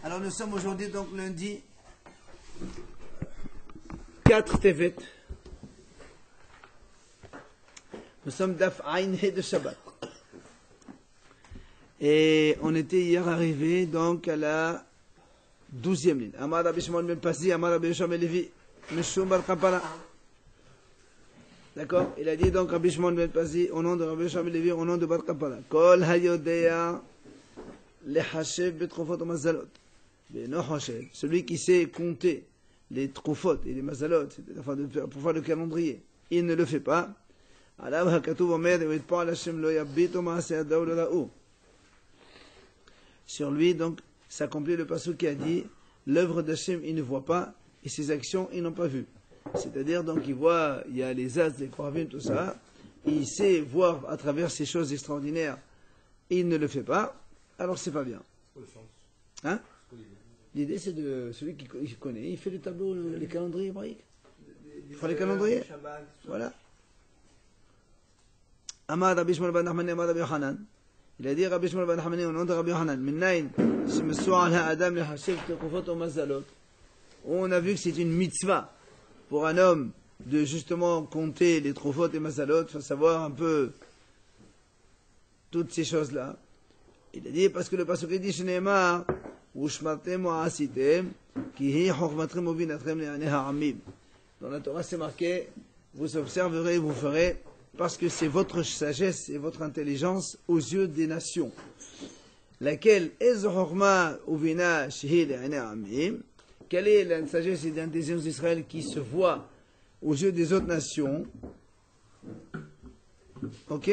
Alors nous sommes aujourd'hui donc lundi 4 Tevet. Nous sommes Daf Ain He de Shabbat. Et on était hier arrivé donc à la 12e ligne. Amar Rabbi Shimon ben Pasi, Amar Rabbi Yoshua ben Levi, Meshum bar Kapara. D'accord? Il a dit donc Rabbi Shimon ben Pasi au nom de Rabbi Yoshua ben Levi, au nom de bar Kapara. Kol hayodea lehashev betrofot o mazalot. Celui qui sait compter les troufot et les mazalot, enfin pour faire le calendrier, il ne le fait pas. Sur lui, donc, s'accomplit le passage qui a dit l'œuvre d'Hachem, il ne voit pas, et ses actions, ils n'ont pas vu. C'est-à-dire, donc, il voit, il y a les as, les koravim, tout ça, et il sait voir à travers ces choses extraordinaires, et il ne le fait pas, alors c'est pas bien. Hein? L'idée, c'est de celui qui connaît, il fait les tableaux, les calendriers hébraïques. Il fait les calendriers. Voilà. Amar Rabbi Shmuel ben Nachmani, Amar Rabbi Yochanan. Il a dit Rabbi Shmuel ben Nachmani au nom de Rabbi Yochanan. Minnaïn, shemesu'al ha'adam lehashev tekufot o mazalot. On a vu que c'est une mitzvah pour un homme de justement compter les trufot et mazalot, faut savoir un peu toutes ces choses-là. Il a dit parce que le pasuk dit Shneimar Ushmartem wa asitem ki hi chokhmatrem ubinatrem le'anei ha'amim. Dans la Torah c'est marqué vous observerez et vous ferez parce que c'est votre sagesse et votre intelligence aux yeux des nations. Laquelle est chokma ubina shehi le'anei ha'amim? Quelle est la sagesse et l'intelligence d'Israël qui se voit aux yeux des autres nations? Ok?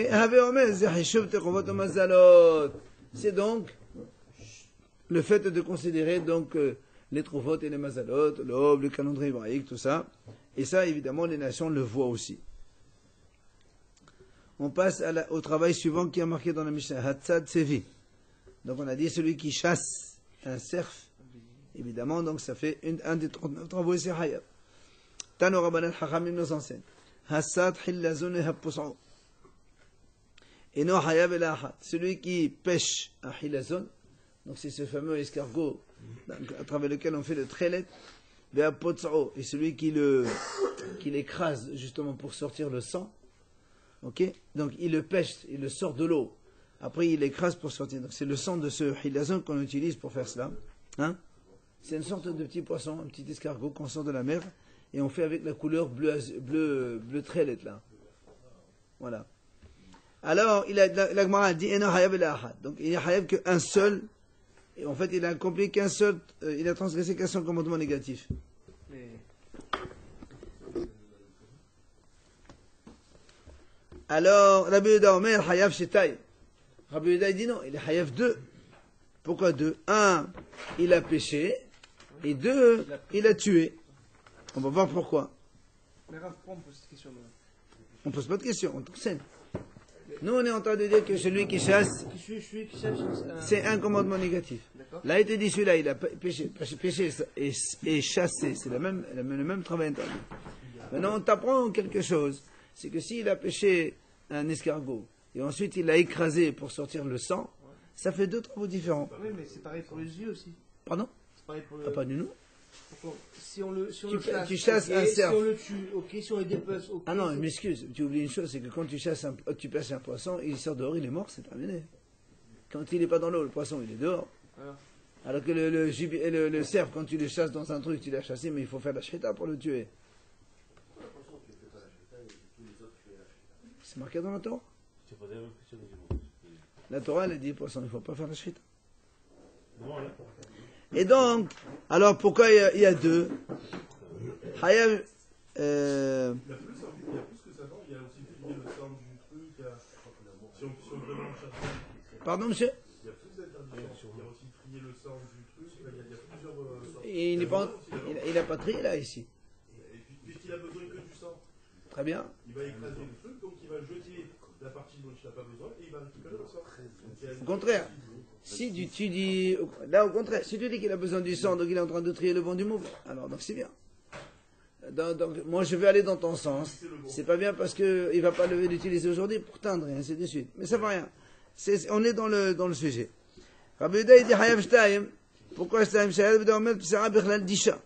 C'est donc le fait de considérer donc les troufot et les mazalot, l'aube, le calendrier hébraïque, tout ça. Et ça, évidemment, les nations le voient aussi. On passe au travail suivant qui est marqué dans la Mishnah, Hatzad Sevi. Donc on a dit celui qui chasse un cerf, évidemment, donc ça fait un des 39 travaux et c'est Hayab. Tano Rabbanan Chachamim nous enseigne. Hassad Hillazun et Hapus'o. Et non Hayab el Ahad. Celui qui pêche un Hillazon, donc c'est ce fameux escargot à travers lequel on fait le trelet, et celui qui l'écrase justement pour sortir le sang. Ok? Donc il le pêche, il le sort de l'eau. Après il l'écrase pour sortir. Donc c'est le sang de ce Hillazon qu'on utilise pour faire cela. Hein? C'est une sorte de petit poisson, un petit escargot qu'on sort de la mer et on fait avec la couleur bleu trelet là. Voilà. Alors, la Gemara dit Eno Hayab el Ahad. Donc, il n'y a Hayab qu'un seul. Et en fait, il a accompli qu'un seul. Il a transgressé qu'un seul commandement négatif. Alors, Rabbi Yehuda Omer Hayab Shetay. Rabbi Yehuda dit non, il est Hayab 2. Pourquoi 2? 1, il a péché. Et 2, il a tué. On va voir pourquoi. Mais Rav, pourquoi on pose cette question? On ne pose pas de question, on t'enseigne. Nous, on est en train de dire que celui qui chasse, c'est un commandement négatif. Là, il était dit, celui-là, il a péché et chassé. C'est le même travail interne. Maintenant, on t'apprend quelque chose. C'est que s'il a pêché un escargot, et ensuite il l'a écrasé pour sortir le sang, ça fait 2 travaux différents. Oui, mais c'est pareil pour les yeux aussi. Pardon? C'est pareil pour le... Ah, pas du tout. Si on le Tu chasses un cerf. Si on le tue, ok, si on le dépece, ok. Ah non, je m'excuse, tu oublies une chose, c'est que quand tu pêches un poisson, il sort dehors, il est mort, c'est terminé. Quand il n'est pas dans l'eau, le poisson, il est dehors. Alors que le cerf, quand tu le chasses dans un truc, tu l'as chassé, mais il faut faire la sheta pour le tuer. C'est marqué dans la Torah. La Torah, elle dit, poisson, il ne faut pas faire la sheta. Et donc, alors pourquoi il y a 2? Hayab, il y a plus que ça, non? Il y a aussi trié le sang du truc. Si on vraiment cherche. Pardon, monsieur? Il y a plus d'interdictions. Il y a aussi trié le sang du truc. Il y a plusieurs sortes. Et il n'a pas trié là, ici. Et puis, puisqu'il a besoin que du sang. Très bien. Il va écraser le truc, donc il va jeter la partie dont il n'a pas besoin et il va récupérer le sang. Au contraire. Si tu dis, là au contraire, si tu dis qu'il a besoin du sang, donc il est en train de trier le bon du mauvais, alors donc c'est bien. Donc, moi je vais aller dans ton sens, c'est pas bien parce qu'il ne va pas l'utiliser aujourd'hui pour teindre et ainsi de suite. Mais ça va rien. On est dans le sujet. Rabbi Yehuda il dit Hayav Shtayim, Pourquoi Stam Shahad B'Daomet Psara Bichlal Disha?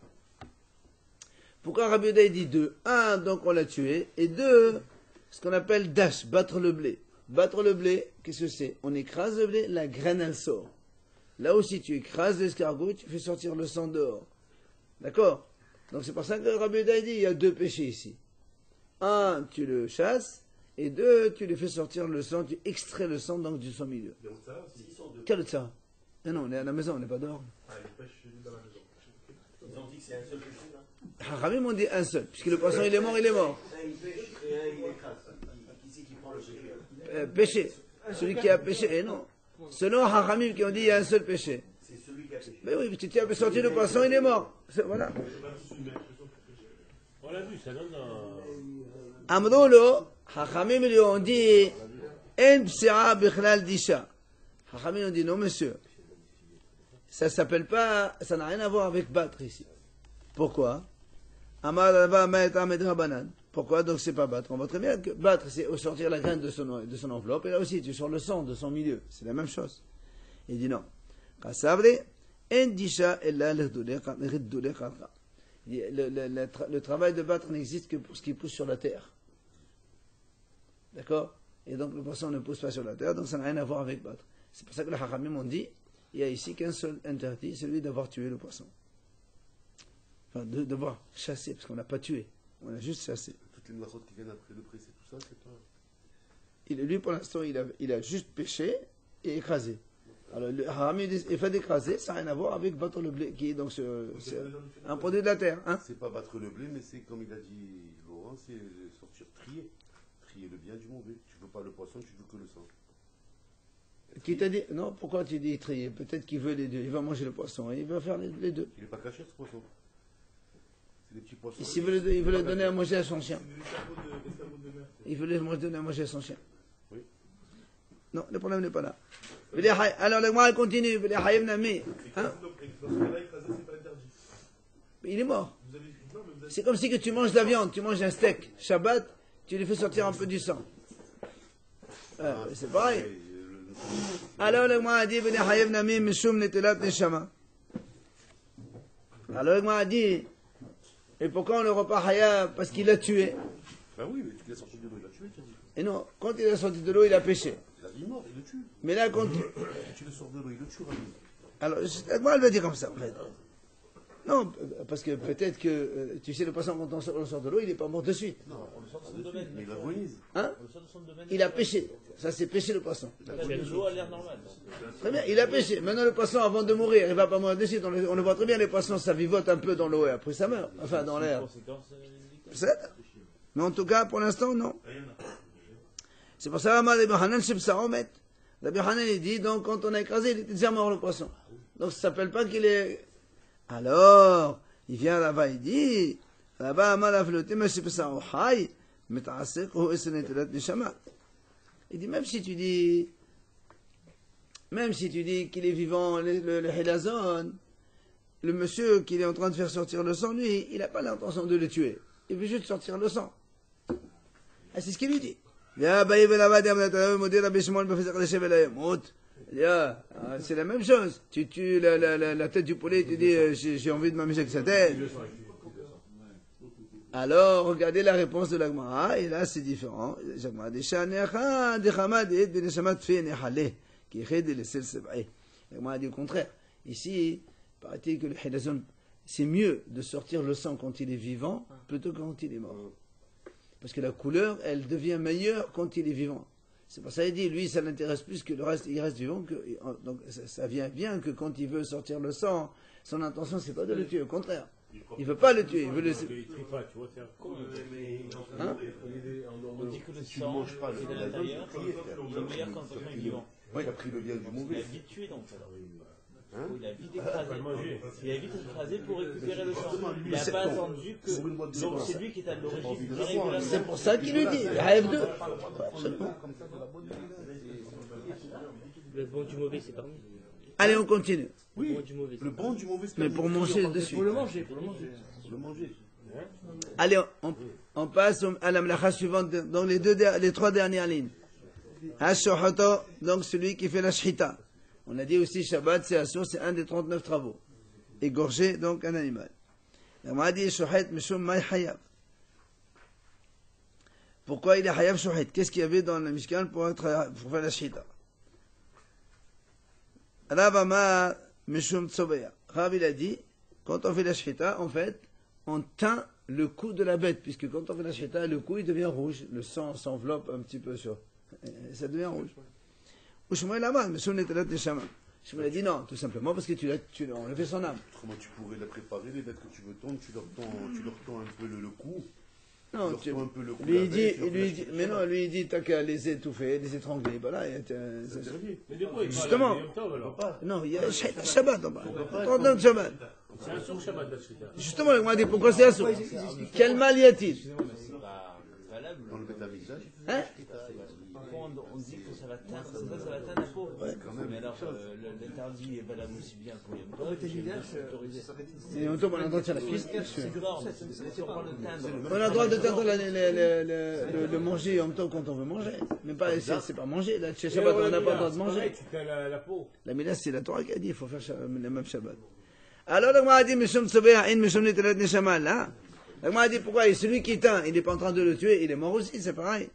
Pourquoi Rabbi Yehuda dit deux? Un, donc on l'a tué, et deux, ce qu'on appelle dash, battre le blé. Battre le blé, qu'est-ce que c'est? On écrase le blé, la graine elle sort. Là aussi, tu écrases l'escargot, tu fais sortir le sang dehors. D'accord? Donc c'est pour ça que Rabbi Yehuda dit, il y a deux péchés ici. Un, tu le chasses, et deux, tu lui fais sortir le sang, tu extrais le sang donc du sang milieu. Il y a autre ça aussi. Quel autre ça? Ah non, on est à la maison, on n'est pas dehors. Ah, il pêche chez lui dans la maison. Ils ont dit que c'est un seul péché, là. Haramim on dit un seul, puisque le poisson il est mort, il est mort. Un, il pêche et un, il écrase. Qui c'est qui prend le péché? Péché. Celui qui a péché, et non. Selon Haramim qui ont dit il y a un seul péché. C'est celui qui a péché. Mais oui, tu as sorti le poisson, il est mort. Voilà. On l'a vu, ça donne Amrolo, Haramim lui ont dit En psira bichlal disha. Haramim ont dit non monsieur. Ça s'appelle pas, ça n'a rien à voir avec battre ici. Pourquoi? Pourquoi? Donc c'est pas battre. On voit très bien que battre, c'est sortir la graine de son enveloppe, et là aussi tu sors le sang de son milieu. C'est la même chose. Il dit non. Le travail de battre n'existe que pour ce qui pousse sur la terre. D'accord? Et donc le poisson ne pousse pas sur la terre, donc ça n'a rien à voir avec battre. C'est pour ça que les Haramim ont dit, il y a ici qu'un seul interdit, celui d'avoir tué le poisson. Enfin, d'avoir chassé, parce qu'on n'a pas tué, on a juste chassé. Toutes les mlachot qui viennent après le pré, c'est tout ça, c'est pas... Lui, pour l'instant, il a juste pêché et écrasé. Alors, le Haramim dit, le fait d'écraser, ça n'a rien à voir avec battre le blé, qui est donc c'est un produit de la terre. Hein? C'est pas battre le blé, mais c'est, comme il a dit Laurent, c'est sortir trier. Trier le bien du mauvais. Tu veux pas le poisson, tu veux que le sang. Qui t'a dit, non, pourquoi tu dis trier? Peut-être qu'il veut les deux, il va manger le poisson, et il va faire les deux. Il n'est pas caché, ce poisson. C'est des petits poissons. S'il veut le donner à manger à son chien. C'est des escargots de mer. Il veut le donner à manger à son chien. Oui. Non, le problème n'est pas là. Alors, le mois continue. Hein? Donc, dans ce cas-là, écraser, c'est pas interdit. Il est mort. Vous avez... Non, mais vous avez... C'est comme si que tu manges de la viande, tu manges un steak. Shabbat, tu lui fais sortir un peu du sang. C'est pareil. Alors, le mois a dit, alors, le mois a dit, et pourquoi on le repas haya? Parce qu'il l'a tué. Ben oui, mais tu l'as sorti de l'eau, il l'a tué, tu as dit. Et non, quand il est sorti de l'eau, il a péché. Il a dit mort, il le tue. Mais là, quand... Tu le sors de l'eau, il le tue, Rabbi. Alors, moi, elle va dire comme ça, en fait. Non, parce que peut-être que, tu sais, le poisson, quand on le sort de l'eau, il n'est pas mort de suite. Non, on le sort de son domaine. mais il agonise. Hein? On le sort de son domaine. Il a péché. Ça, c'est péché, le poisson. L'eau a l'air normale. Très bien, il a péché. Maintenant, le poisson, avant de mourir, il va pas mourir de suite. On le voit très bien, les poissons, ça vivote un peu dans l'eau et après ça meurt. Enfin, dans l'air. C'est ça. Mais en tout cas, pour l'instant, non. C'est pour ça que Rabbi Hanan Shebsaromet. Rabbi Hanan, il dit, donc, quand on a écrasé, il était déjà mort, le poisson. Donc, ça s'appelle pas qu'il est... Alors, il vient là-bas, il dit, là-bas, Amalaflotim Shebsarohai, Metasek, Hoesenetelat Neshama. Il dit, même si tu dis qu'il est vivant, le Hilazon, le monsieur qui est en train de faire sortir le sang, lui, il n'a pas l'intention de le tuer. Il veut juste sortir le sang. Ah, c'est ce qu'il lui dit. C'est la même chose. Tu tues la tête du poulet, tu dis, j'ai envie de m'amuser avec sa tête. Alors, regardez la réponse de l'Agmara, et là c'est différent. L'Agmara dit, l'Agmara dit au contraire. Ici, paraît-il que le Hilazon, c'est mieux de sortir le sang quand il est vivant plutôt que quand il est mort. Parce que la couleur, elle devient meilleure quand il est vivant. C'est pour ça qu'il dit, lui, ça l'intéresse plus que le reste, il reste vivant. Donc ça vient bien que quand il veut sortir le sang, son intention, c'est pas de le tuer, au contraire. Il veut pas le tuer, il veut le... Il trie pas, tu vois, c'est Hein? on dit que le Tu sang manges pas qui est à l'intérieur, il est meilleur quand le poisson est vivant. Il a pris le bien du Il a mauvais. vite tué donc. Hein? Il a vite écrasé. Il a vite écrasé pour récupérer le sang. Il n'a pas attendu que. Donc c'est lui qui est à l'origine directe de la C'est pour ça qu'il lui dit, AF2. Absolument. Le bon du mauvais, c'est parmi. Allez, on continue. Oui, Le bon du mauvais. le bon du mauvais, c'est Mais pas pour du- manger de suite. Faut le manger, faut le manger. le manger. Allez, on passe à la mlacha suivante, dans les trois dernières lignes. Hashohato, donc celui qui fait la shhita. On a dit aussi Shabbat, c'est Assur, c'est un des 39 travaux. Égorger donc un animal. On a dit Shohet Mishum Mai Hayab. Pourquoi il est Hayab Shohet? Qu'est-ce qu'il y avait dans le Mishkan pour faire la Shita? Rav Amar Mishum Tsobeya. Rav il a dit, quand on fait la Shita, en fait, on teint le cou de la bête, puisque quand on fait la Shita, le cou il devient rouge, le sang s'enveloppe un petit peu sur. Ça devient rouge. Ou Shmuel Amar Mishum Netelat Neshama. Shmuel a dit non, tout simplement parce que tu l'as enlevé son âme. Autrement, tu pourrais la préparer, les bêtes que tu veux tondre, tu leur tends un peu le cou. Non, tu leur tends un peu le cou. lui il dit, mais non, lui il dit, t'as qu'à les étouffer, les étrangler, voilà. Mais du coup, il Justement. Non, il y a Shabbat en bas. 39 Shabbat. C'est un sourd Shabbat, la Shrita. Justement, on m'a dit pourquoi c'est un sourd. Quel mal y a-t-il? Excusez-moi, mais c'est pas valable. Dans le bête à visage. Hein? Parfois, on dit que ça va teindre, ça va teindre la peau. Mais alors, l'interdit est valable aussi bien pour Yom Tov. Et on a le droit de faire la cuisse. C'est grave, si on parle de teindre. On a le droit de teindre le manger en même temps quand on veut manger. Mais pas, c'est pas manger. Là, chez Shabbat, on n'a pas le droit de manger. Tu teins la peau. La Mila, c'est la Torah qui a dit, il faut faire le même Shabbat. Alors, le Gemara a dit, Mishum Tsobeya, In Mishum Netelat Neshama, là. Le Gemara a dit, pourquoi? Et celui qui teint, il n'est pas en train de le tuer, il est mort aussi, c'est pareil.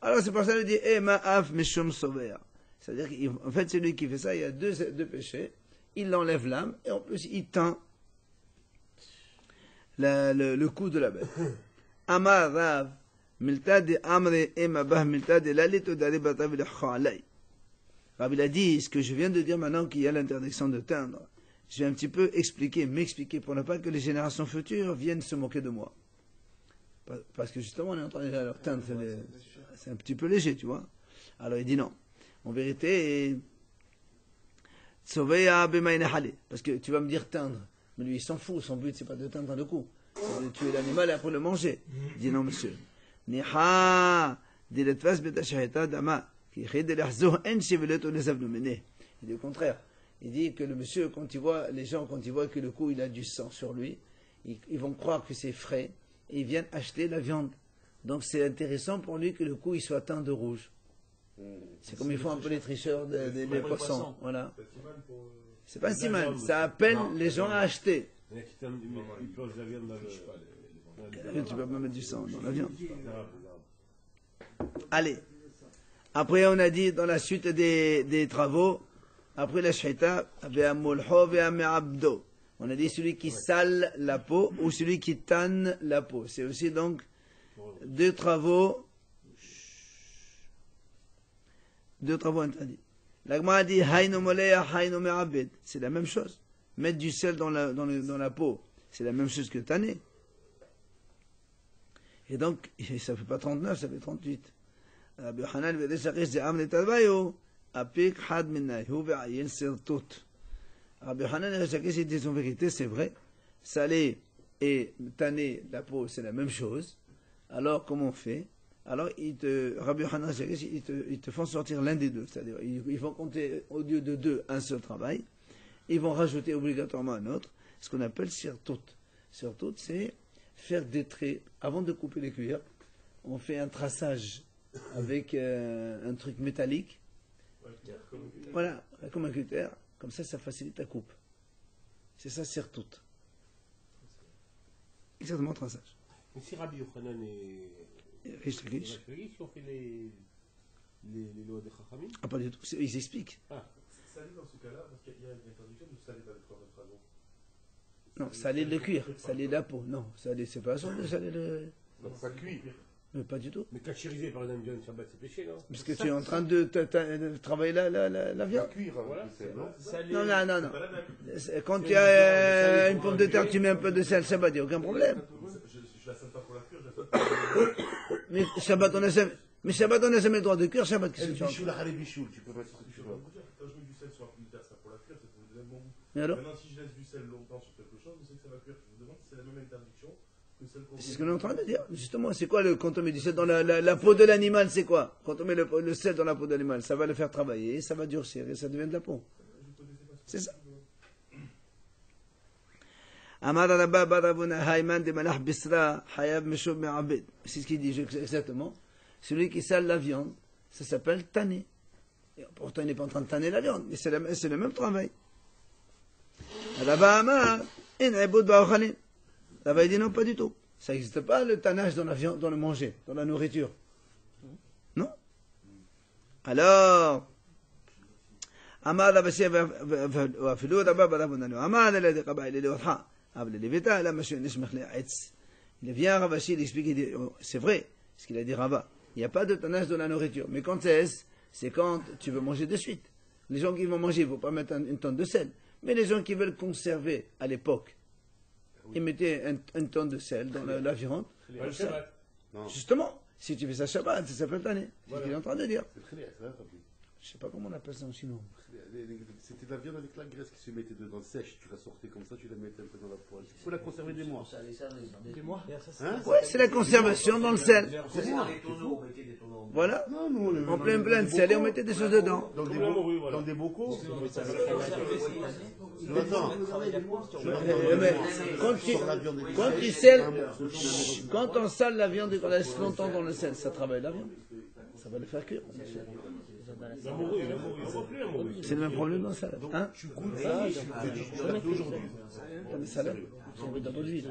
Alors, c'est pour ça qu'il dit, Ma'af Mishum Tsobeya. C'est-à-dire qu'en fait, celui qui fait ça, il y a deux péchés. Il enlève l'âme, et en plus, il teint le cou de la bête. Amar Rav, Miltad Amre Emabah Miltad Lalito Dare Batav Lechaalai. Rav, il a dit, ce que je viens de dire maintenant qu'il y a l'interdiction de teindre. Je vais un petit peu m'expliquer pour ne pas que les générations futures viennent se moquer de moi. Parce que justement, on est en train de leur teindre, c'est un petit peu léger, tu vois. Alors il dit non. En vérité, parce que tu vas me dire teindre. Mais lui, il s'en fout, son but, c'est pas de teindre le cou. C'est de tuer l'animal et après le manger. Il dit non, monsieur. Il dit au contraire. Il dit que le monsieur, quand il voit que le cou, il a du sang sur lui, ils vont croire que c'est frais, et ils viennent acheter la viande. Donc c'est intéressant pour lui que le cou, il soit teint de rouge. C'est comme ils font un peu les tricheurs des poissons. Voilà. C'est pas si mal. Ça appelle les gens à acheter. Il y en a qui plongent la viande dans le... Tu peux pas mettre du sang dans la viande. Allez. Après, on a dit dans la suite des travaux, après la shita, on a dit celui qui sale la peau ou celui qui tanne la peau. C'est aussi donc deux travaux interdits. L'agma a dit c'est la même chose. Mettre du sel dans la peau, c'est la même chose que tanner. Et donc, ça ne fait pas 39, ça fait 38. Rabbi Hanan Apik had minay, hu ve'ayin sirtut. Rabbi Hanan et Rishakis disent en vérité, c'est vrai. Saler et tanner la peau, c'est la même chose. Alors, comment on fait? Alors, Rabbi Hanan et Rishakis, ils te font sortir l'un des deux. C'est-à-dire, ils vont compter au lieu de deux, un seul travail. Ils vont rajouter obligatoirement un autre, ce qu'on appelle sirtut. Sirtut, c'est faire des traits. Avant de couper les cuirs, on fait un traçage avec un truc métallique. Voilà, comme un cutter, comme ça facilite la coupe. C'est ça, sirtut. Exactement, traçage. Mais si Rabbi Yochanan et Rish Lakish ont fait les lois des Chachamim? Ah, pas du tout, ils expliquent. Saler dans ce cas-là, parce qu'il y a une interdiction de saler avec quoi notre avant? Non, saler le cuir, saler la peau. Non, saler, c'est pas ça de saler le. Donc pas cuire. Mais pas du tout. Mais cachériser par exemple John Shabbat, c'est péché, non? Parce que tu es en train de travailler la viande. Cuire, Voilà, c'est non? Non. Quand tu as une pomme de terre, tu mets un peu de sel, Shabbat, il n'y a aucun problème. Je la sale pas pour la cuire, je la sale pas pour Mais Shabbat, on n'a jamais le droit de cuire. Shabbat, qu'est-ce que tu as? Bichoul, la bichoul, tu peux mettre ce que tu veux. Quand je mets du sel sur la pomme de terre, c'est pour la cuire, c'est pour le même goût. Mais alors? Maintenant, si je laisse du sel longtemps sur quelque chose, je sais que ça va cuire. Je vous demande si c'est la même interdiction que celle qu'on... C'est ce qu'on est en train de dire. Justement, c'est quoi quand on met du sel dans la peau de l'animal, c'est quoi? Quand on met le sel dans la peau de l'animal, ça va le faire travailler, ça va durcir et ça devient de la peau. C'est ça. C'est ce qu'il dit exactement. Celui qui sale la viande, ça s'appelle tanner. Et pourtant, il n'est pas en train de tanner la viande, mais c'est le même travail. Là-bas, il dit non, pas du tout. Ça n'existe pas le tannage dans la viande, dans le manger, dans la nourriture. Non? Alors, Amar Rabasi ואפילו רבה ברבננו, אמר ללדי קבאי ללאותך, אבל ללוויתה, למה שנשמח לעץ. Il vient à Ravashi, il explique, il dit, c'est vrai, ce qu'il a dit Rava. Il n'y a pas de tannage dans la nourriture. Mais quand c'est quand tu veux manger de suite. Les gens qui vont manger, il ne faut pas mettre une tonne de sel. Mais les gens qui veulent conserver à l'époque, ils mettaient une tonne de sel dans la viande. Justement, si tu fais ça Shabbat, ça s'appelle tanner. C'est ce qu'il est en train de dire. Je ne sais pas comment on appelle ça en chinois. C'était de la viande avec la graisse qui se mettait dedans sèche. Tu la sortais comme ça, tu la mettais un peu dans la poêle. Il faut la conserver des mois. Des mois. Ouais, c'est la conservation dans le sel. C'est dans les tonneaux, on mettait des tonneaux. Voilà. Non, nous, En plein de sel et on mettait des choses dedans. Dans des bocaux. Attends. Mais quand on sale la viande et qu'on laisse longtemps dans le sel, ça travaille la viande. Ça va le faire cuire. C'est le même problème dans le salade. Hein? Tu goûtes ça, d'aujourd'hui. Dans le salade. J'avais dans l'huile.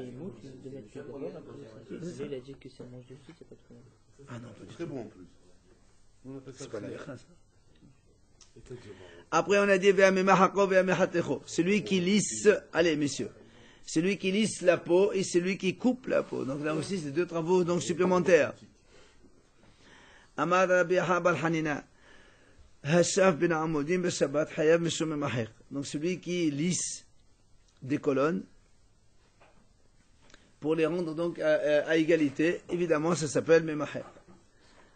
De mettre du beurre, après, il a dit que si on mange dessus, c'est pas trop bon. Ah non, pas du Très tout. bon en plus. On appelle ça C'est pas la khliya. graisse, ça. Après, on a dit Ve'amemahako ve'amehatecho. Celui qui lisse, allez messieurs, celui qui lisse la peau et celui qui coupe la peau. Donc là aussi, c'est deux travaux donc supplémentaires. Amar Rabbi Habar Hanina. Hashaf bin Amodim Beshabbat Hayav Mishum Memahek. Donc celui qui lisse des colonnes pour les rendre donc à égalité, évidemment ça s'appelle Memahek.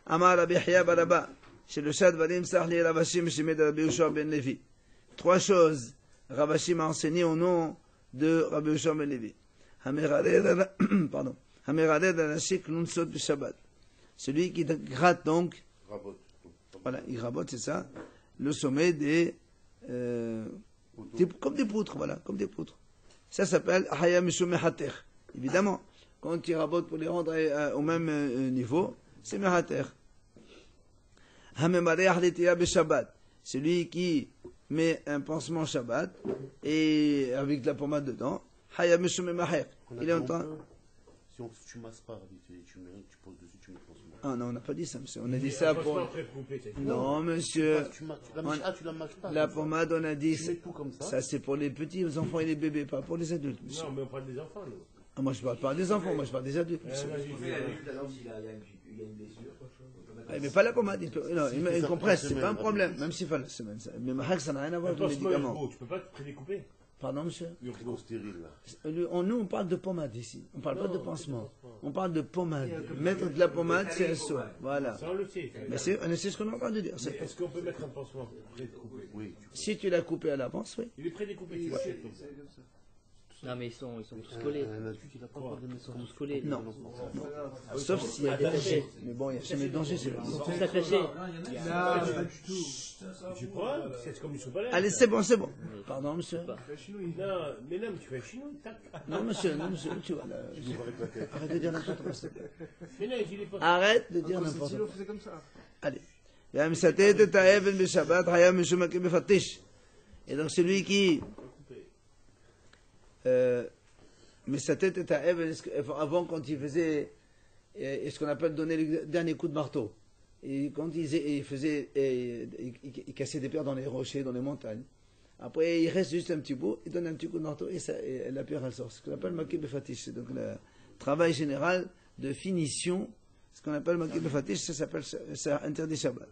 Amar Rabbi Yahya Baraba. Chez le Shad Vadim Sahli Ravashi Mishimed Rabbi Yoshua ben Levi. Trois choses Ravashi m'a enseigné au nom de Rabbi Yoshua ben Levi. Pardon. Hameraded Anashik Nunsot du Shabbat. Celui qui gratte donc, Rabote. voilà, il rabote, c'est ça, le sommet des, comme des poutres, voilà, comme des poutres. Ça s'appelle Haya Mishum Mehater. Évidemment, quand il rabote pour les rendre au même niveau, c'est Mehater. Hamemareh Letiya Beshabbat. Celui qui met un pansement Shabbat et avec de la pommade dedans, Haya Mishum Mehater. Il est en train. Si tu masses pas, tu poses dessus, tu mets le pansement. Ah non, on n'a pas dit ça, monsieur. On a dit ça pour. Non, monsieur. Tu la mâches pas. La pommade, on a dit. Tu mets tout comme ça. Ça, c'est pour les petits enfants et les bébés, pas pour les adultes, monsieur. Non, mais on parle des enfants, nous. Ah, moi, je parle pas des enfants, moi, je parle des adultes, monsieur. La nuque, là, s'il y a une blessure. Mais pas la pommade, il compresse, c'est pas un problème, même s'il fait la semaine. Mais Mahak, ça n'a rien à voir avec les médicaments. Tu peux pas te découper. Pardon, monsieur? Urgo stérile, là. Nous, on parle de pommade ici. On parle pas de pansement. On parle de pommade. Mettre de la pommade, c'est un soin. Voilà. Ça, on le sait. Mais c'est ce qu'on est en train de dire. Est-ce qu'on peut mettre un pansement prédécoupé? Oui. Si tu l'as coupé à l'avance, oui. Il est prédécoupé, tu le sais. Non, mais ils sont tous collés. Un adulte, il a pas encore de Ils sont tous collés. Non. Sauf s'il y a des déchets. Mais bon, il y a jamais de danger, c'est là. Ils sont tous attachés. Tu crois? C'est comme une soupe à l'air. Allez, c'est bon, c'est bon. Pardon, monsieur. Non, mais non, mais tu fais un chinois, tac. Non, monsieur, tu vois, là, arrête de dire n'importe quoi. s'il te plaît. Mais non, il est pas. Arrête de dire n'importe Si quoi. on faisait comme ça. Allez. Et donc celui qui mais sa tête est à Eben, avant quand il faisait ce qu'on appelle donner le dernier coup de marteau. Et quand il faisait, il cassait des pierres dans les rochers, dans les montagnes. Après, il reste juste un petit bout, il donne un petit coup de marteau et la pierre elle sort. Ce qu'on appelle Makib Fatish. C'est donc le travail général de finition. Ce qu'on appelle Makib Fatish, ça interdit Shabbat.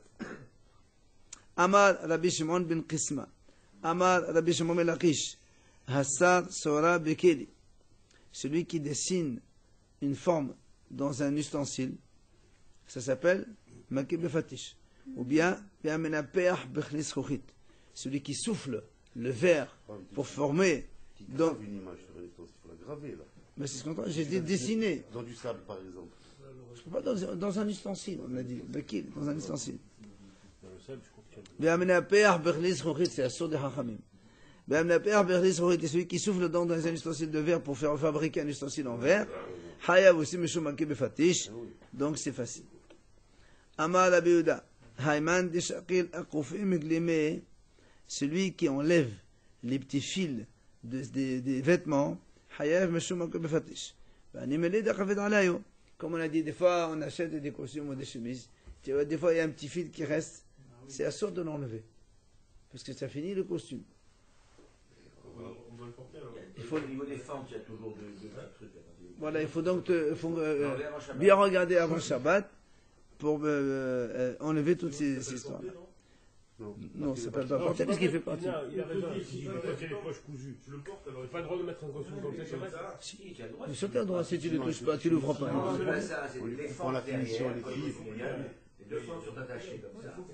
Amar Rabbi Shimon ben Qisma. Amar Rabbi Shimon ben Lakish. Hassar Sora Bekeli. Celui qui dessine une forme dans un ustensile, ça s'appelle Makib Fatish. Ou bien, celui qui souffle le verre pour former. Qui grave une image sur un ustensile, il faut la graver, là. Mais c'est ce qu'on j'ai dit dessiner. Dans du sable, par exemple. Je peux pas dans un ustensile, on a dit. Bekil, dans un ustensile. Dans le sable, je crois que c'est la source des Hachamim. C'est celui qui souffle dans un ustensile de verre pour faire fabriquer un ustensile en verre. Hayav aussi, Meshum Makib Fatish. Donc c'est facile. Amar Rabbi Yehuda. Hayman deshakil akufim glimé, celui qui enlève les petits fils des vêtements, hayav meshuma befatish. Comme on a dit, des fois on achète des costumes ou des chemises, tu vois, des fois il y a un petit fil qui reste, c'est assuré de l'enlever. Parce que ça finit le costume. On va le porter alors. Il faut au niveau des fentes, il y a toujours deux trucs. Voilà, il faut donc bien regarder avant Shabbat pour enlever toutes ces histoires. Non, c'est pas le porter parce qu'il fait partie. Il a raison, il faut qu'il y ait les poches cousues. Tu le portes alors. Il n'y a pas le droit de mettre un costume comme ça, Shabbat. Mais sur quel droit, si tu ne le touches pas, tu ne l'ouvres pas. Non, c'est pas ça, c'est les prend la fentes finition, derrière. les filles. Les deux fentes sont attachées comme ça. Pour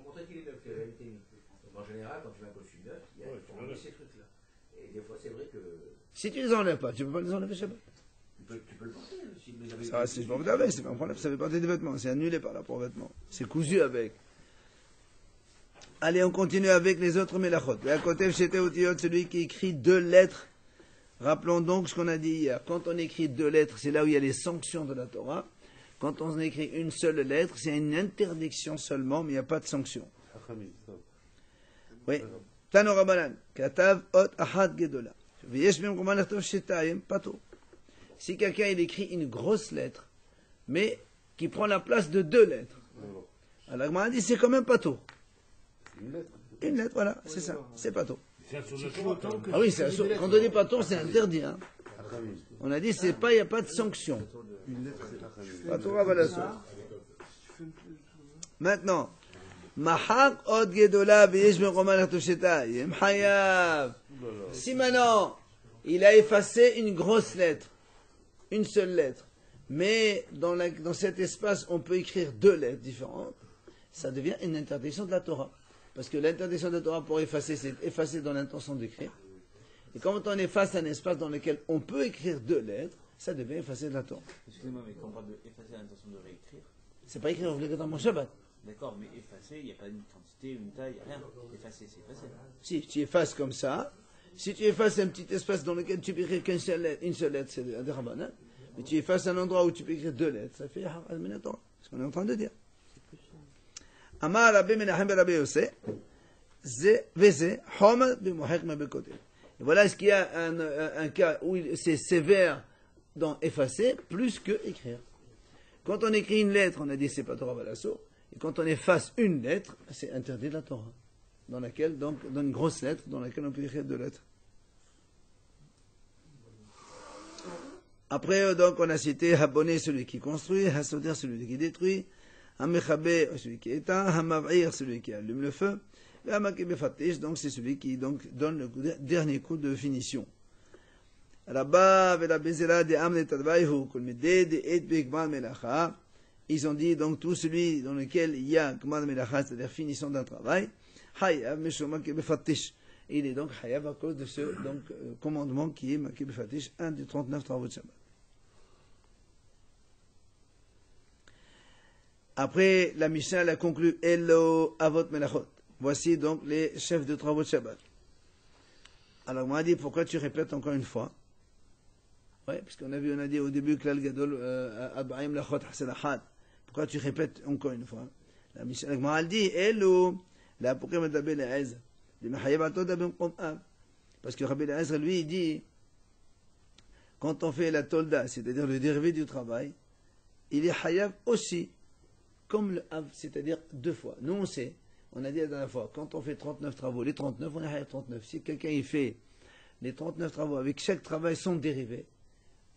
montrer qu'il est neuf, qu'il a été mis. Donc en général, quand tu mets un costume neuf, il faut enlever ces trucs-là. Et des fois, c'est vrai que. Si tu les enlèves pas, tu ne peux pas les enlever Shabbat. Tu peux le porter aussi. Mais Ça reste porté avec, c'est pas un problème, ça fait partie des vêtements, c'est annulé par rapport aux vêtements. C'est cousu avec. Allez, on continue avec les autres melachot. Et à côté, j'étais celui qui écrit 2 lettres. Rappelons donc ce qu'on a dit hier. Quand on écrit 2 lettres, c'est là où il y a les sanctions de la Torah. Quand on écrit une seule lettre, c'est une interdiction seulement, mais il n'y a pas de sanction. Oui. Tano Rabbanan, Katav ot ahad gedola. V'yesh b'mkoman lechtov shetayim patur. Si quelqu'un il écrit une grosse lettre, mais qui prend la place de 2 lettres, alors Gemara dit c'est quand même patur. Une lettre, voilà, c'est ça, c'est patur. Ah oui, c'est sûr. Quand on dit patur, c'est interdit. Hein. On a dit c'est pas, il n'y a pas de sanction. Patur avalasso. Maintenant, mahak od gedola v'yesh b'mkoman lechtov shetayim hayav. Si maintenant il a effacé une grosse lettre, une seule lettre, mais dans cet espace on peut écrire 2 lettres différentes, ça devient une interdiction de la Torah. Parce que l'interdiction de la Torah pour effacer, c'est effacer dans l'intention d'écrire. Et quand on efface un espace dans lequel on peut écrire 2 lettres, ça devient effacer de la Torah. Excusez-moi, mais quand on parle d'effacer l'intention de réécrire, c'est pas écrire obligatoirement Shabbat. d'accord, mais effacer, il n'y a pas une quantité, une taille, rien. Effacer, c'est effacer. Si tu effaces comme ça, si tu effaces un petit espace dans lequel tu peux écrire une seule lettre, c'est un dérabanan. Mais tu effaces un endroit où tu peux écrire 2 lettres, ça fait Torah. C'est ce qu'on est en train de dire. Amar Rabbi Menachem ben Rabbi Yosef, Veze, Homer b'mohek mebekotel. Et voilà ce qu'il y a un cas où c'est sévère dans effacer plus que écrire. Quand on écrit une lettre, on a dit c'est pas Torah Balasso. Et quand on efface une lettre, c'est interdit de la Torah. Dans laquelle, donc, dans une grosse lettre, dans laquelle on peut écrire 2 lettres. Après, donc, on a cité Haboné, celui qui construit, Hasoder, celui qui détruit, Hamechabé, celui qui éteint, Hamav'ir, celui qui allume le feu, et Hamakebe Fatish, donc c'est celui qui donc, donne le dernier coup de finition. Rabba, Vela Bezela, de Amne Tadvaihu, Kulmede, de Et Begman Melacha, ils ont dit donc tout celui dans lequel il y a Gman Melacha, c'est-à-dire finition d'un travail, Hayav, Meshoma Kebe Fatish. Il est donc Hayav à cause de ce commandement qui est Makebe Fatish, un des 39 travaux de Shabbat. Après, la Mishnah elle a conclu Elo Avot Melachot. Voici donc les chefs de travaux de Shabbat. Alors, on m'a dit pourquoi tu répètes encore une fois. Oui, parce qu'on a dit au début que l'Al-Gadol Adba'im Lachot Haselahat. Pourquoi tu répètes encore une fois? La Mishnah m'a dit Elo la pourquoi me dabé les aiz. Parce que Rabbi Eliezer, lui, il dit quand on fait la tolda, c'est-à-dire le dérivé du travail, il est hayav aussi. Comme le Av, c'est-à-dire 2 fois. Nous, on sait, on a dit la dernière fois, quand on fait 39 travaux, les 39, on est à 39. Si quelqu'un il fait les 39 travaux avec chaque travail son dérivé,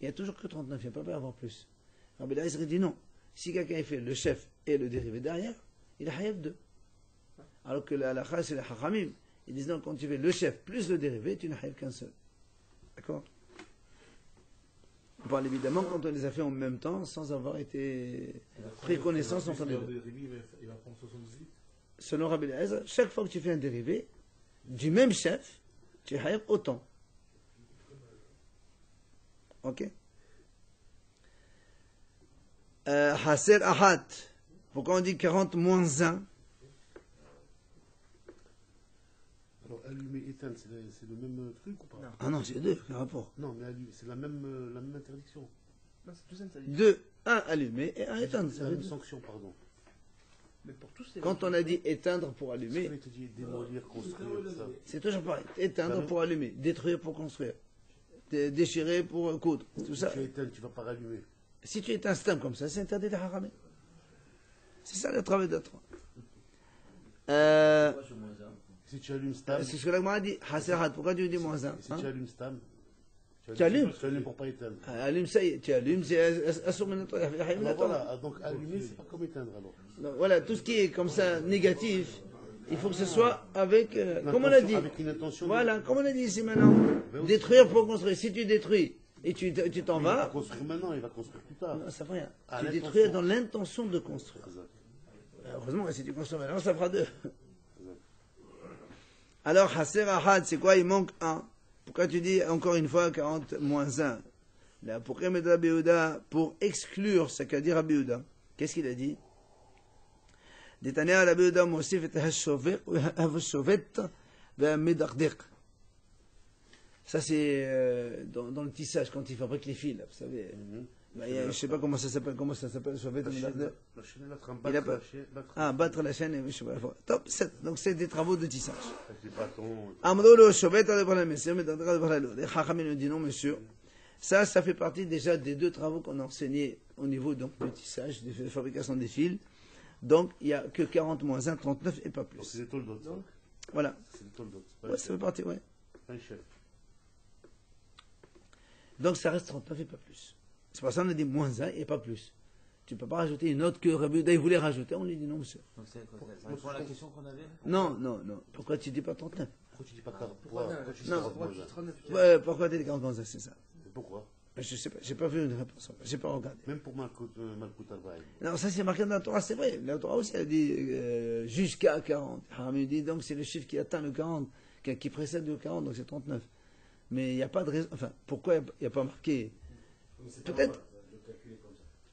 il n'y a toujours que 39, il ne peut pas y avoir plus. Rabbi Eliezer dit non. Si quelqu'un il fait le chef et le dérivé derrière, il est hayav 2. Alors que la halakha, c'est le hachamim. Ils disent non, quand tu fais le chef plus le dérivé, tu n'as hayav qu'un seul. D'accord? On parle évidemment quand on les a fait en même temps, sans avoir été pris connaissance entre les deux. Il va prendre 78. Selon Rabbi Eliezer, chaque fois que tu fais un dérivé, du même chef, tu as autant. Ok? Haser Ahat. Pourquoi on dit 40 moins 1? Alors, allumer, éteindre, c'est le même truc ou pas? Ah non, c'est 2, le rapport. Non, mais c'est la même interdiction. Non, c'est 2 interdits. 2, 1 allumé et 1 éteindre. C'est la même sanction, pardon. Mais pour tous, c'est Quand on a dit éteindre pour On allumer, te dit démolir, construire, ça. c'est toujours pareil. Éteindre pour allumer, détruire pour construire, déchirer pour coudre, tout ça. Tu éteins, tu vas pas rallumer. Si tu éteins un stem comme ça, c'est interdit de haramer. C'est ça le travail de trois. Pourquoi sur moins un? Si tu allumes Stam, C'est ce que la Gemara dit. Haserhat, pourquoi tu dis moins 1 si tu allumes Stam, Tu allumes. Tu allumes pour pas éteindre. Allume, ça y est, tu allumes, c'est assour minato. Alors voilà, donc allumer, c'est pas comme éteindre alors. Donc, voilà, tout ce qui est comme ça négatif, il faut que ce soit avec, comme on a dit, Avec une intention. voilà, comme on a dit ici maintenant, détruire pour construire. Si tu détruis et tu t'en Il va vas, construire maintenant, il va construire plus tard. non, ça fait rien. À Tu l'intention. détruis dans l'intention de construire. Exact. Heureusement, si tu construis maintenant, ça fera 2. Alors, Haser Ahad, c'est quoi? Il manque 1. Pourquoi tu dis encore une fois 40 moins 1? Là, pour Rabbi Yehuda, pour exclure ce qu'a dit Rabbi Yehuda, qu'est-ce qu'il a dit? Détania Rabbi Yehuda mosif et hashovet ve'amedakdek. Ça, c'est dans le tissage, quand ils fabriquent les fils, là, vous savez. Je ne sais pas comment ça s'appelle, shovet La ve'amedakdek. chaîne est là, Il a battre pas- la chaîne, battre Ah, battre la chaîne, je sais pas. Top, 7. Donc, c'est des travaux de tissage. avec les bâtons. Amrolo Shovet Adebra Messieurs, mais dans le les Chachamim nous disent non, monsieur. Ça fait partie déjà des 2 travaux qu'on a enseignés au niveau donc, du tissage, de la fabrication des fils. Donc, il n'y a que 40 moins 1, 39 et pas Donc, plus. c'est des toldotes. ça. Voilà. C'est des toldotes. C'est pas Ouais, ça fait partie, ouais. un chef. Donc, ça reste 39 et pas plus. C'est pour ça qu'on a dit moins 1 et pas plus. Tu ne peux pas rajouter une note que Rabbi Yehuda, il voulait rajouter. On lui dit non, monsieur. Donc ça répond à la question qu'on avait. Non. Pourquoi tu dis pas 39? Pourquoi tu dis pas 40? Pourquoi tu dis Non. 40 moins un? Ouais, pourquoi tu dis 40 moins 1, c'est ça. Pourquoi? Je sais pas, j'ai pas vu une réponse. J'ai pas regardé. Même pour Malkout Albaï. Non, ça c'est marqué dans la Torah, c'est vrai. La Torah aussi a dit jusqu'à 40. Haram dit donc c'est le chiffre qui atteint le 40, qui précède le 40, donc c'est 39. Mais il n'y a pas de raison. Enfin, pourquoi il n'y a pas marqué? Peut-être.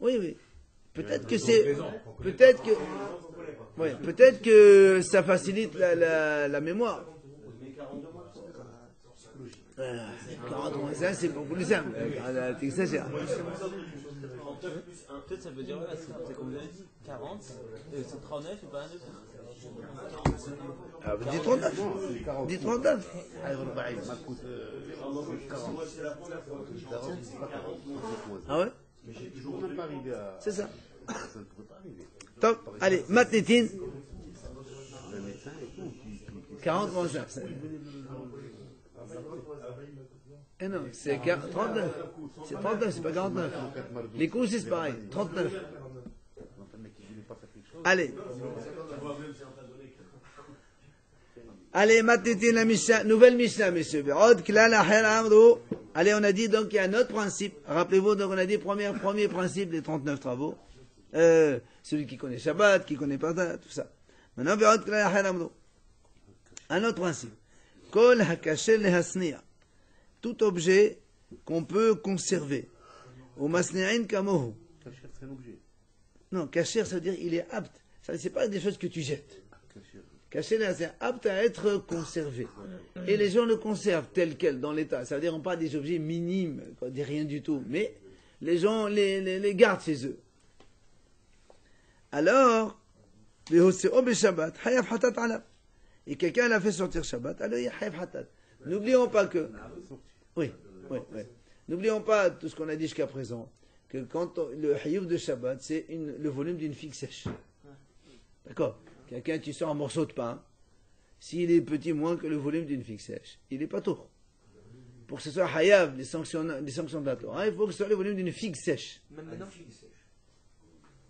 Oui. Peut-être que c'est. Peut-être que. Oui, peut-être que ça facilite la mémoire. 40 moins 1, c'est beaucoup plus simple. T'exagères. Peut-être ça veut dire, voilà, c'est comme vous avez dit, 40, c'est 39 et pas un 2. Ah, dis 39. Dis 39. Malkout 40. Ah ouais? Mais j'ai toujours même pas arrivé à. C'est ça. Ça ne peut pas arriver. Top. Allez, Matnétine. Le médecin et tout. 40 moins 1. Eh non, c'est 39. C'est 39, c'est pas 49. Les coups, c'est pareil. 39. Donc le mec qui voulait pas faire quelque chose. Allez. Allez, Matnétine, la Mishnah. Nouvelle Mishnah, messieurs. Be'od klal acher amru. Allez, on a dit donc il y a un autre principe. Rappelez-vous, donc on a dit premier principe des 39 travaux. Celui qui connaît Shabbat, qui connaît pas tout ça. Maintenant, be'od klal acher amru. Un autre principe. Kol hakasher lehasniya. Tout objet qu'on peut conserver. Au masni'in kamohu. Cacher, c'est un objet. Non, kasher, ça veut dire il est apte. Ça, c'est pas des choses que tu jettes. Cacher. Kasher, c'est apte à être conservé. Et les gens le conservent tel quel, dans l'état. Ça veut dire, on parle des objets minimes, quoi, des rien du tout. Mais les gens les gardent chez eux. Alors, Shabbat, hayaf hatat alab. Et quelqu'un l'a fait sortir Shabbat, alors il y a hayaf hatat. N'oublions pas que. Oui. N'oublions pas tout ce qu'on a dit jusqu'à présent, que quand le hayuf de Shabbat, c'est le volume d'une figue sèche. D'accord? Quelqu'un qui sort un morceau de pain, s'il est petit moins que le volume d'une figue sèche, il n'est pas tout. Pour que ce soit hayav, les sanctions de la Torah, il faut que ce soit le volume d'une figue sèche. Même maintenant.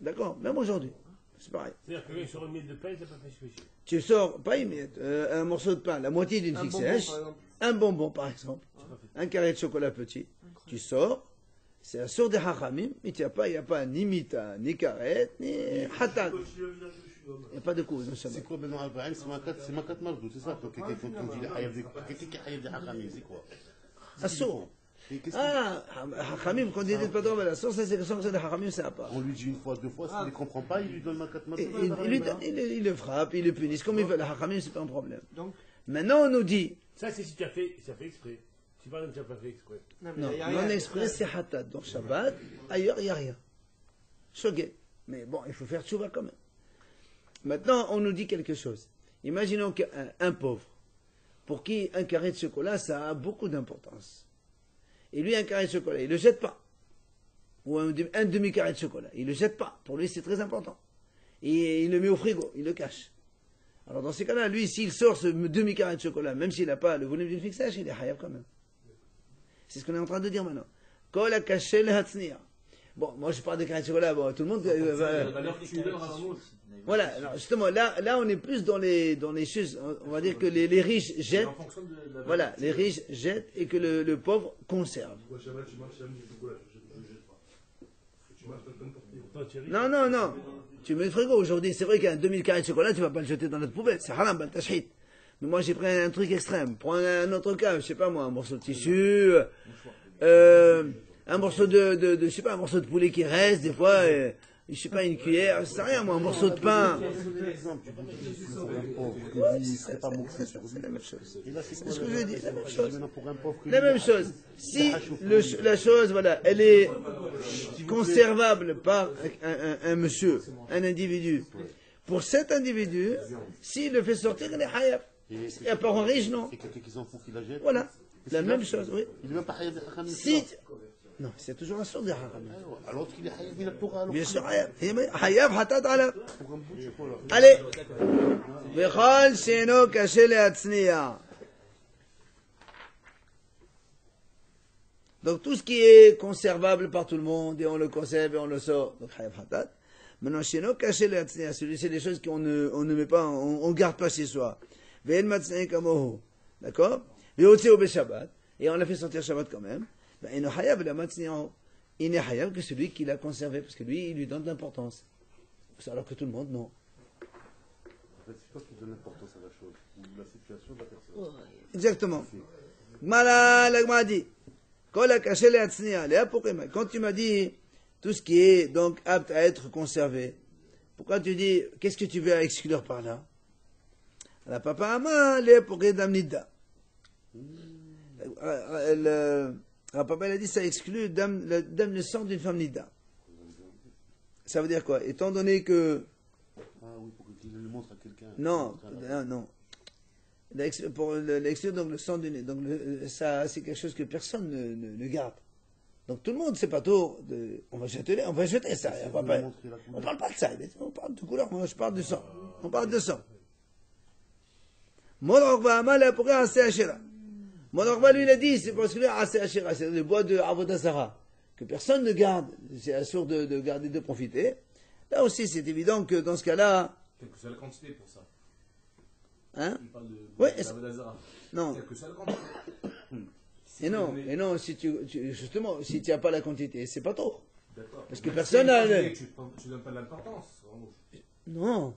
D'accord? Même aujourd'hui. C'est pareil. C'est-à-dire que quand il sort une miette de pain, il n'a pas fait spécial. Tu sors, pas une miette, un morceau de pain, la moitié d'une figue sèche, un bonbon par exemple, un carré de chocolat petit, tu sors, c'est un sort de hachamim, mais il n'y a pas ni mita, ni karet, ni hatan. Il n'y a pas de cause, non C'est seulement. quoi Benoît Albaïm? C'est Makat Mardou, c'est ça? Donc, quelqu'un qui dit quelqu'un qui a des haramim, c'est quoi? Assour. Et qu'est-ce Ah, hachamim, quand il dit pas droit, la source, c'est que sanction de hachamim, c'est à part. On lui dit une fois, 2 fois, s'il ne comprend pas, il lui donne Makat Mardou. Il le frappe, il le punit, comme il veut, le hachamim, c'est pas un problème. Donc, Maintenant, on nous dit, Ça, c'est si tu as fait exprès. Si par exemple tu n'as pas fait exprès. non, non, il y a non rien. exprès, c'est hatat. Donc Shabbat, ailleurs, il n'y a rien. Shogeg. Mais bon, il faut faire tchouva quand même. Maintenant, on nous dit quelque chose. Imaginons qu'un pauvre, pour qui un carré de chocolat, ça a beaucoup d'importance. Et lui, un carré de chocolat, il ne le jette pas. Ou un demi-carré de chocolat, il ne le jette pas. Pour lui, c'est très important. Et il le met au frigo, il le cache. Alors dans ces cas-là, lui, s'il sort ce demi-carré de chocolat, même s'il n'a pas le volume d'une fixage, il est hayab quand même. C'est ce qu'on est en train de dire maintenant. Kol ha-kashe le-hatzniya. Bon, moi je parle de carré de chocolat, bon, tout le monde... Voilà, alors justement, là on est plus dans les choses, on va dire que les riches jettent, voilà, les riches jettent et que le pauvre conserve. Non, non, non, tu mets le frigo aujourd'hui, c'est vrai qu'un demi-carré de chocolat, tu vas pas le jeter dans notre poubelle, c'est haram, bal tashhit. Mais moi j'ai pris un truc extrême, prends un autre cas, je sais pas moi, un morceau de tissu, un morceau je sais pas, un morceau de poulet qui reste, des fois, je sais pas, une cuillère, je sais rien, moi, un morceau de pain. C'est la même chose. C'est ce que je dis, la même chose. La même chose. Si la chose, voilà, elle est conservable par un monsieur, un individu, pour cet individu, s'il le fait sortir, il est hayab. Et à part un riche, non. Voilà. La même chose, oui. Si, non, c'est toujours un sort de haram. Alors qu'il est hayab, il a Torah. Bien sûr, hayab, hatat alab. Allez. Vechol she'eno kashe lehatzniya. Donc tout ce qui est conservable par tout le monde, et on le conserve et on le sort, donc hayab hatat. Maintenant, she'eno kashe lehatzniya, c'est des choses qu'on ne met pas, on ne garde pas chez soi. Ve'en matzniya kamohu. D'accord? Ve'otzeo beShabbat. Et on l'a fait sortir Shabbat quand même. Il n'est hayab que celui qui l'a conservé, parce que lui, il lui donne de l'importance. Alors que tout le monde, non. En fait, c'est toi qui donne l'importance à la chose, ou la situation de la personne. Exactement. Mala dit, quand tu m'as dit tout ce qui est donc apte à être conservé, pourquoi tu dis, qu'est-ce que tu veux exclure par là? La papa ama, les pourquoi d'amnida. Papa il a dit ça exclut le sang d'une femme nida. Ça veut dire quoi? Étant donné que... Ah oui, pour qu'il le montre à quelqu'un. Non, non. Pour l'exclure, donc le sang d'une... Donc ça, c'est quelque chose que personne ne garde. Donc tout le monde, c'est pas tôt. On va jeter ça. On parle pas de ça. On parle de couleur. Moi, je parle de sang. On parle de sang. Mon lui, il a dit, c'est parce que c'est le bois de Avodah Zarah, que personne ne garde, c'est assuré de garder, de profiter. Là aussi, c'est évident que dans ce cas-là... Quelle que soit la quantité pour ça. Hein? Il parle de Oui, Avodah Zarah. non. Quelle que soit la quantité. Et non, si justement, si tu n'as pas la quantité, c'est pas trop. D'accord. Parce que personne n'a... Tu ne donnes pas de l'importance. Non.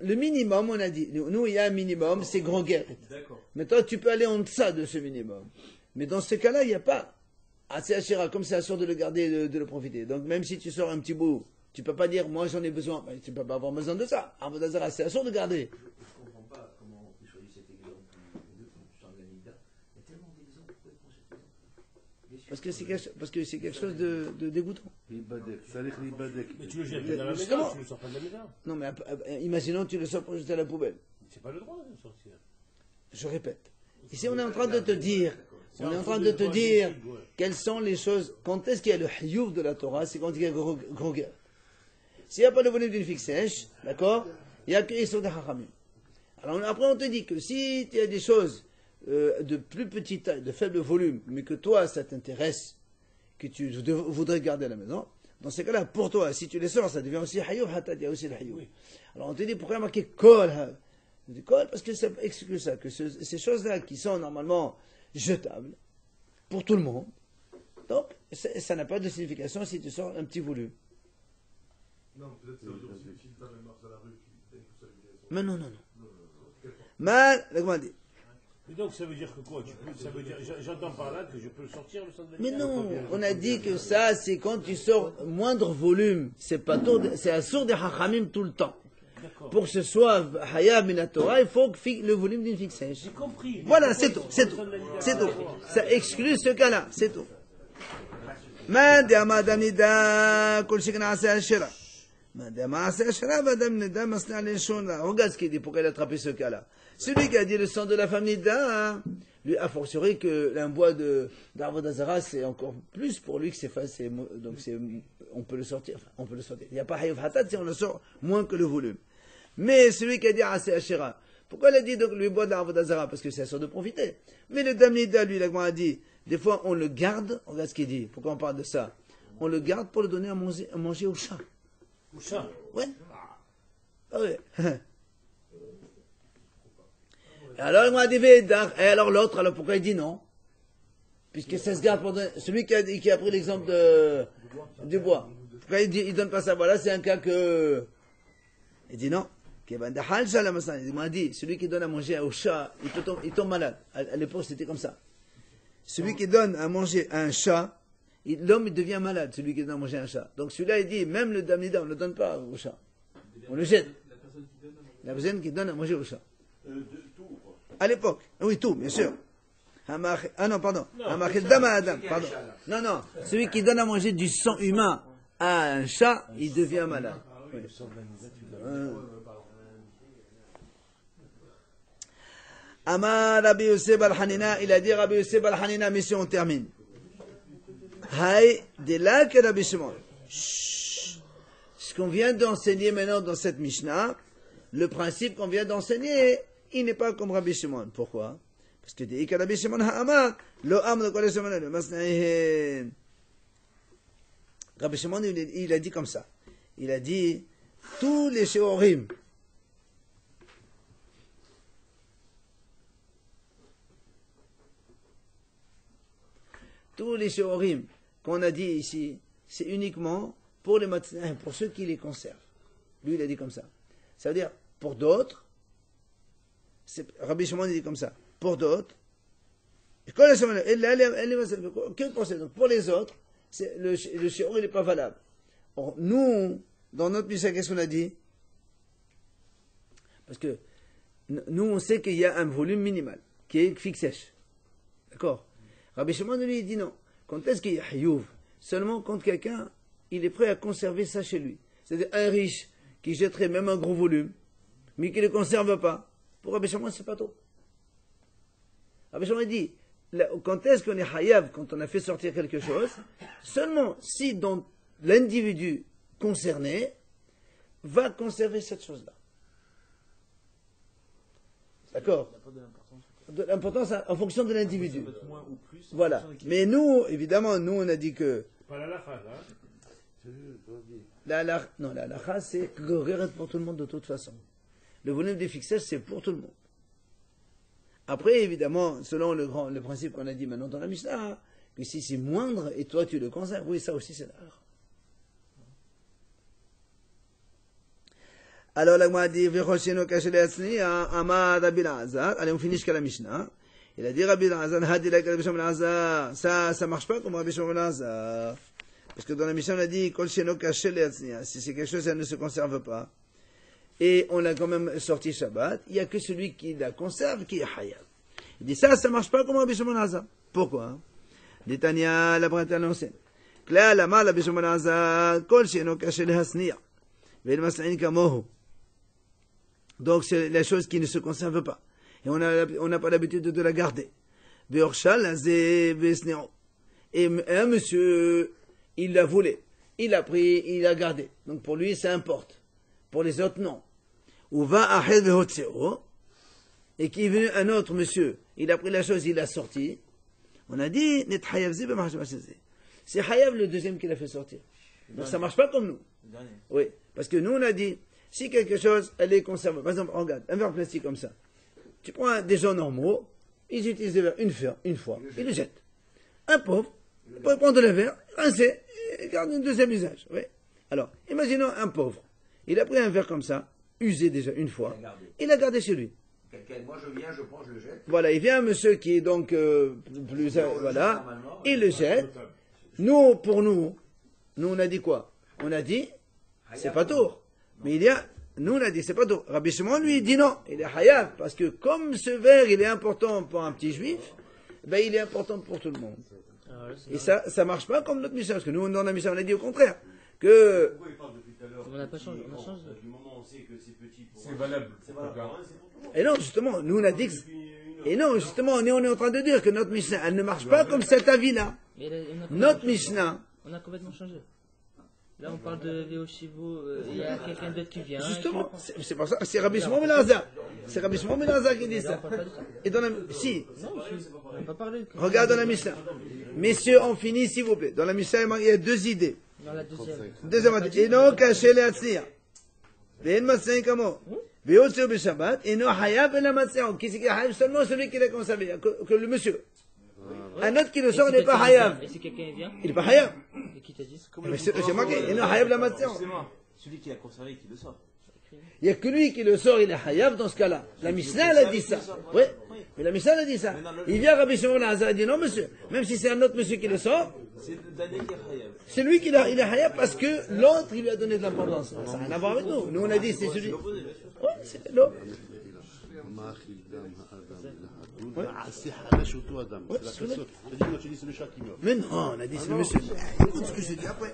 Le minimum, on a dit, nous, il y a un minimum, c'est grand guerre. D'accord. Mais toi, tu peux aller en deçà de ce minimum. Mais dans ce cas-là, il n'y a pas assez Hachira, comme c'est assure de le garder et de le profiter. Donc même si tu sors un petit bout, tu ne peux pas dire, moi j'en ai besoin. Ben, tu ne peux pas avoir besoin de ça. Avodah Zarah, c'est assure de garder. Je ne comprends pas comment on choisit cet exemple du sang de la Nida. Il y a tellement d'exemples, pourquoi ils prennent cet exemple? Parce que c'est quelque chose de dégoûtant. Mais tu le jettes dans la Justement. maison, tu le sors pas de la maison. Non, mais imaginons que tu le sors pour jeter à la poubelle. C'est pas le droit de le sortir. Je répète. Ici, on est en train de te dire, quelles sont les choses, quand est-ce qu'il y a le hiyuv de la Torah, c'est quand il y a gros guerre. S'il n'y a pas le volume d'une figue sèche, d'accord, il n'y a que les de hachamim. Alors après, on te dit que si tu as des choses de plus petite taille, de faible volume, mais que toi, ça t'intéresse, que tu voudrais garder à la maison, dans ces cas-là, pour toi, si tu les sors, ça devient aussi hiyuv, il y a aussi le hiyuv. Alors on te dit, pourquoi marquer kol? Parce que ça exclut ça, que ces choses-là qui sont normalement jetables pour tout le monde, donc ça n'a pas de signification si tu sors un petit volume. Non, peut-être ça veut dire aussi que si tu marches dans la rue, tu as une responsabilité. Mais non. Mal, comment dit? Et donc ça veut dire que quoi? Ça veut dire, j'entends par là que je peux le sortir le sang de la Mais Nida. non, on a dit que ça, c'est quand tu sors moindre volume. C'est pas tôt, c'est un sourd des hachamim tout le temps. D'accord. Pour que ce soit hayab min Torah, il faut que le volume d'une figue sèche. J'ai compris. Voilà, c'est tout. Ça exclut ce cas-là, c'est tout. Man de Amadamida, kol shekna asa shira. Regarde ce qu'il dit, pourquoi il a attrapé ce cas-là. Celui qui a dit le sang de la femme Nida, lui a fortiori que un bois d'arbre d'Azara, c'est encore plus pour lui que c'est facile. Donc on peut le sortir. Enfin, on peut le sortir. Il n'y a pas Hayuf Hatat si on le sort moins que le volume. Mais celui qui a dit Aseh Ashera, pourquoi il a dit donc le bois d'arbre d'Azara? Parce que c'est la sorte de profiter. Mais le Dam Nida, lui, la a dit, des fois on le garde, regarde ce qu'il dit, pourquoi on parle de ça? On le garde pour le donner à manger au chat. Au chat? Ouais. Ah ouais. Et alors, il m'a dit, et alors l'autre, alors pourquoi il dit non? Puisque ça se garde pour donner, celui qui a pris l'exemple du bois. Pourquoi il donne pas ça? Voilà, c'est un cas que, il dit non. Il m'a dit, celui qui donne à manger au chat, il tombe malade. À l'époque, c'était comme ça. Celui qui donne à manger à un chat, l'homme, il devient malade, celui qui donne à manger à un chat. Donc celui-là, il dit, même le damnida, on ne le donne pas au chat. On le jette. La personne qui donne à manger au chat. À l'époque. Oui, tout, bien sûr. Ah non, pardon. Pardon. Non. Celui qui donne à manger du sang humain à un chat, il devient malade. Oui. Amar Rabbi Yosef al-Hanina, il a dit Rabbi Yosef al-Hanina, mais si on termine. Hay, de là que Rabbi Shimon. Ce qu'on vient d'enseigner maintenant dans cette Mishnah, le principe qu'on vient d'enseigner, il n'est pas comme Rabbi Shimon. Pourquoi? Parce que dit que Rabbi Shimon ha'amar, lo am de kol shimon le masnahen. Rabbi Shimon, il a dit comme ça. Il a dit, tous les shiurim, qu'on a dit ici, c'est uniquement pour les matins, pour ceux qui les conservent. Lui, il a dit comme ça. Ça veut dire, pour d'autres, Rabbi Shimon dit comme ça, pour d'autres, que concerne. Donc, pour les autres, le shiur, il n'est pas valable. Or, nous, dans notre Mishnah, qu'est-ce qu'on a dit? Parce que, nous, on sait qu'il y a un volume minimal, qui est fixèche. D'accord? Rabbi Shimon, lui, il dit non. Quand est-ce qu'il y a Hayuv? Seulement quand quelqu'un, il est prêt à conserver ça chez lui. C'est-à-dire un riche qui jetterait même un gros volume, mais qui ne le conserve pas. Pour Rabbi Shimon, c'est pas tôt. Rabbi Shimon dit, quand est-ce qu'on est Hayav, quand on a fait sortir quelque chose? Seulement si donc l'individu concerné va conserver cette chose-là. D'accord? De l'importance en fonction de l'individu. Voilà. Mais nous, évidemment, nous, on a dit que. Pas la lacha, là. La lacha, c'est correct pour tout le monde de toute façon. Le volume des fixages, c'est pour tout le monde. Après, évidemment, selon le principe qu'on a dit maintenant dans la Mishnah, que si c'est moindre et toi tu le conserves, oui, ça aussi c'est la lacha. Alors, la Gemara dit, allez, on finit jusqu'à la Mishnah. Il a dit, Rabbi Elazar, ça marche pas comme Rabbi Shimon ben Elazar. Parce que dans la Mishnah, on a dit, si c'est quelque chose, ça ne se conserve pas. Et on l'a quand même sorti Shabbat, il n'y a que celui qui la conserve qui est Hayab. Il dit, ça marche pas comme Rabbi Shimon ben Elazar. Pourquoi? Détania, la Bretagne l'ancienne. Kla, la mal, Rabbi Shimon ben Elazar, kol sheno kaché le hasnia. Ve'el mas'in kamohu. Donc, c'est la chose qui ne se conserve pas. Et on n'a pas l'habitude de la garder. Et un monsieur, il l'a volé. Il l'a pris, il l'a gardé. Donc, pour lui, ça importe. Pour les autres, non. Ou va à et qui est venu un autre monsieur. Il a pris la chose, il l'a sorti. On a dit, c'est Hayav le deuxième qui l'a fait sortir. Donc, ça marche pas comme nous. Oui. Parce que nous, on a dit, si quelque chose, elle est conservée. Par exemple, regarde, un verre plastique comme ça. Tu prends des gens normaux, ils utilisent le verre une fois, ils le jettent. Un pauvre, il peut prendre le verre, rincer, et garder un deuxième usage. Oui. Alors, imaginons un pauvre. Il a pris un verre comme ça, usé déjà une fois, il l'a gardé chez lui. Moi je viens, je prends, je le jette. Voilà, il vient un monsieur qui est donc plus... voilà, il le jette. Nous, pour nous, on a dit quoi? On a dit, c'est pas tôt. Mais nous on a dit, c'est pas tôt. Rabbi Shimon, lui, il dit non, il est Hayav, parce que comme ce verre, il est important pour un petit juif, ben il est important pour tout le monde. Et ça marche pas comme notre Mishnah, parce que nous, dans la Mishnah, on a dit au contraire, que... tout à l'heure. On n'a pas changé, on a changé. Du moment où on sait que c'est petit pour C'est valable. c'est valable pour un, c'est pour tout le monde. Et non, justement, nous on a dit que... Et non, justement, on est en train de dire que notre Mishnah, elle ne marche pas comme cet avis-là. Mais là, Notre Mishnah, on a complètement changé. Là, on parle de Léo Chivo, il y a quelqu'un d'autre qui vient. justement, c'est pour ça, c'est Rabbi Shimon ben Elazar. C'est Rabbi Shimon ben Elazar qui dit ça. On parle pas de ça. Et dans la... Si, Non, on n'a pas parlé. regarde dans la Mishnah. Messieurs, on finit, s'il vous plaît. Dans la Mishnah, il y a deux idées. Dans la deuxième. Deuxième idée. Eno caché les atzniya. Ve'en matzeh kamo. Ve'otzeu b'Shabbat. Eno hayab el matzeh. Qui c'est qui est hayab? Seulement celui qui l'a conservé, que le monsieur. Un autre qui le sort n'est pas hayab. Et si quelqu'un vient, Il n'est pas hayab. et qui t'a dit? Mais c'est marqué. Eno hayab la matzeh. Celui qui l'a conservé et qui le sort. Il n'y a que lui qui le sort, il est hayab dans ce cas-là. La Mishnah, elle a dit ça. Oui, mais la Mishnah, elle a dit ça. Il vient Rabbi Shimon ben Elazar, il dit non, monsieur, même si c'est un autre monsieur qui le sort, C'est le dernier qui est Hayab. c'est lui qui il est hayab parce que l'autre, il lui a donné de l'importance. Ça n'a rien à voir avec nous. Nous, on a dit c'est celui. Oui, c'est l'autre. C'est Halash Oto Adam. C'est la personne. C'est-à-dire, quand tu dis c'est le chat qui meurt. Mais non, on a dit c'est le monsieur. C'est ce que j'ai dit après.